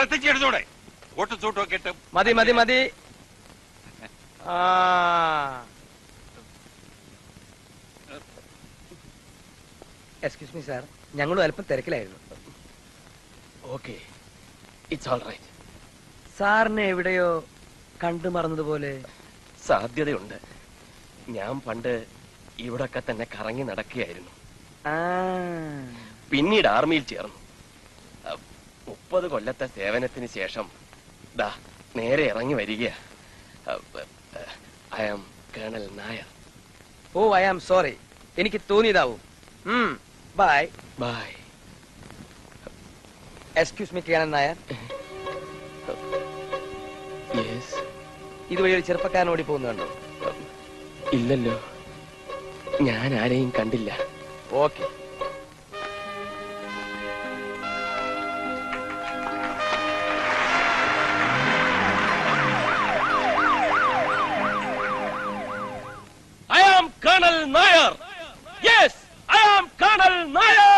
ശ്രദ്ധിച്ചെടുത്തോടെ. ഓട്ടും സൂട്ടും ഒക്കെ ഇട്ട് മതി മതി മതി. എക്സ്ക്യൂസ് മീ സാർ, ഞങ്ങളും അല്പം തിരക്കിലായിരുന്നു. Okay, it's all right. സാറിനെ എവിടെയോ കണ്ടു മറന്നതുപോലെ. സാധ്യതയുണ്ട്. ഞാൻ പണ്ട് ഇവിടൊക്കെ തന്നെ കറങ്ങി നടക്കുകയായിരുന്നു. പിന്നീട് ആർമിയിൽ ചേർന്നു. 30 കൊല്ലത്തെ സേവനത്തിന് ശേഷം ദാ നേരെ ഇറങ്ങി വരിക. I am colonel Nair. Oh, I am sorry. എനിക്ക് തോന്നിയതാവും. Bye bye. Excuse me colonel Nair. Yes. ഇതുവഴി ഒരു ചെറുപ്പക്കാരൻ ഓടി പോകുന്നുണ്ടോ? ഇല്ലല്ലോ, ഞാൻ ആരെയും കണ്ടില്ല. Okay. I am Colonel Nair. Yes, I am Colonel Nair.